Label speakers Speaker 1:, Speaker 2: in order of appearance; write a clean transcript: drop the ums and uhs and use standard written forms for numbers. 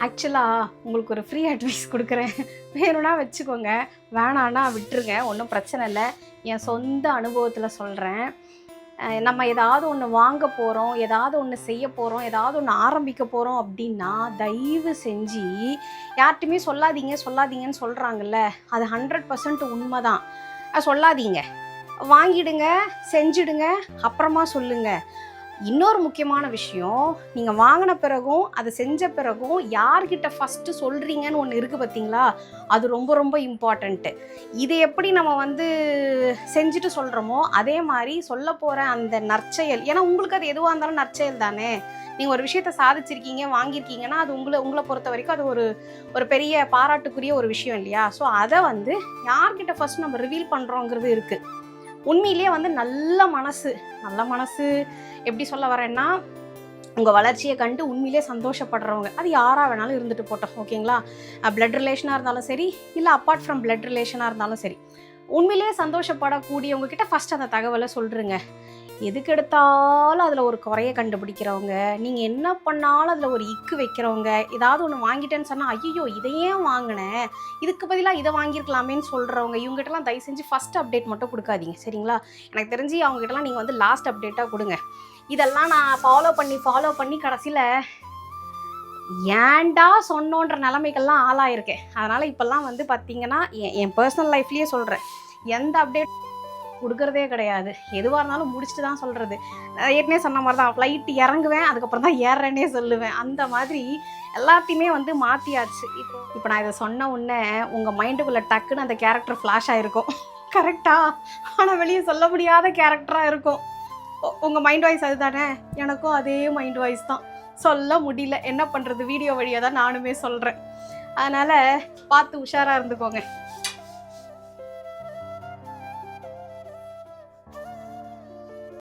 Speaker 1: ஆக்சுவலாக உங்களுக்கு ஒரு ஃப்ரீ அட்வைஸ் கொடுக்குறேன். வேணும்னா வச்சுக்கோங்க, வேணான்னா விட்டுருங்க, ஒன்றும் பிரச்சனை இல்லை. என் சொந்த அனுபவத்தில் சொல்கிறேன். நம்ம ஏதாவது ஒன்று வாங்க போகிறோம், ஏதாவது ஒன்று செய்ய போகிறோம், ஏதாவது ஒன்று ஆரம்பிக்க போகிறோம் அப்படின்னா தயவு செஞ்சு யார்கிட்டையுமே சொல்லாதீங்கன்னு சொல்கிறாங்கல்ல, அது 100% உண்மை தான். சொல்லாதீங்க, வாங்கிடுங்க, செஞ்சிடுங்க, அப்புறமா சொல்லுங்கள். இன்னொரு முக்கியமான விஷயம், நீங்கள் வாங்கின பிறகும் அதை செஞ்ச பிறகும் யார்கிட்ட ஃபஸ்ட்டு சொல்கிறீங்கன்னு ஒன்று இருக்குது பார்த்தீங்களா, அது ரொம்ப ரொம்ப இம்பார்ட்டண்ட்டு. இது எப்படி நம்ம செஞ்சுட்டு சொல்கிறோமோ அதே மாதிரி சொல்ல போகிற அந்த நற்செயல், ஏன்னா உங்களுக்கு அது எதுவாக இருந்தாலும் நற்செயல் தானே. நீங்கள் ஒரு விஷயத்தை சாதிச்சிருக்கீங்க, வாங்கியிருக்கீங்கன்னா அது உங்களை பொறுத்த வரைக்கும் அது ஒரு பெரிய பாராட்டுக்குரிய ஒரு விஷயம் இல்லையா. ஸோ அதை யார்கிட்ட ஃபஸ்ட் நம்ம ரிவீல் பண்ணுறோங்கிறது இருக்குது. உண்மையிலே நல்ல மனசு எப்படி சொல்ல வரேன்னா, உங்கள் வளர்ச்சியை கண்டு உண்மையிலே சந்தோஷப்படுறவங்க, அது யாராக வேணாலும் இருந்துட்டு போட்டோம், ஓகேங்களா. பிளட் ரிலேஷனாக இருந்தாலும் சரி, இல்லை அப்பார்ட் ஃப்ரம் பிளட் ரிலேஷனாக இருந்தாலும் சரி, உண்மையிலே சந்தோஷப்படக்கூடியவங்க கிட்ட ஃபஸ்ட் அந்த தகவலை சொல்கிறேங்க. எதுக்கு எடுத்தாலும் அதில் ஒரு குறைய கண்டுபிடிக்கிறவங்க, நீங்கள் என்ன பண்ணாலும் அதில் ஒரு இக்கு வைக்கிறவங்க, ஏதாவது ஒன்று வாங்கிட்டேன்னு சொன்னால் ஐயோ இதையே வாங்கினேன், இதுக்கு பதிலாக இதை வாங்கியிருக்கலாமேன்னு சொல்கிறவங்க, இவங்ககிட்டலாம் தயவு செஞ்சு ஃபஸ்ட் அப்டேட் மட்டும் கொடுக்காதீங்க, சரிங்களா. எனக்கு தெரிஞ்சு அவங்ககிட்டலாம் நீங்கள் லாஸ்ட் அப்டேட்டாக கொடுங்க. இதெல்லாம் நான் ஃபாலோ பண்ணி கடைசியில் ஏன்டா சொன்னோன்ற நிலைமைகள்லாம் ஆளாயிருக்கேன். அதனால் இப்போல்லாம் பார்த்தீங்கன்னா என் பர்சனல் லைஃப்லேயே சொல்கிறேன், எந்த அப்டேட் கொடுக்கறதே கிடையாது. எதுவாக இருந்தாலும் முடிச்சுட்டு தான் சொல்கிறது. ஏற்கனவே சொன்ன மாதிரி தான், ஃப்ளைட் இறங்குவேன், அதுக்கப்புறம் தான் ஏறுறேன்னே சொல்லுவேன். அந்த மாதிரி எல்லாத்தையுமே மாற்றியாச்சு. இப்போ நான் இதை சொன்ன உடனே உங்கள் மைண்டுக்குள்ளே டக்குன்னு அந்த கேரக்டர் ஃப்ளாஷ் ஆகிருக்கும், கரெக்டாக. ஆனால் வெளியே சொல்ல முடியாத கேரக்டராக இருக்கும். உங்கள் மைண்ட் வாய்ஸ் அதுதானே, எனக்கும் அதே மைண்ட் வாய்ஸ் தான். சொல்ல முடியல, என்ன பண்ணுறது, வீடியோ வழியாக தான் நானுமே சொல்கிறேன். அதனால் பார்த்து உஷாராக இருந்துக்கோங்க.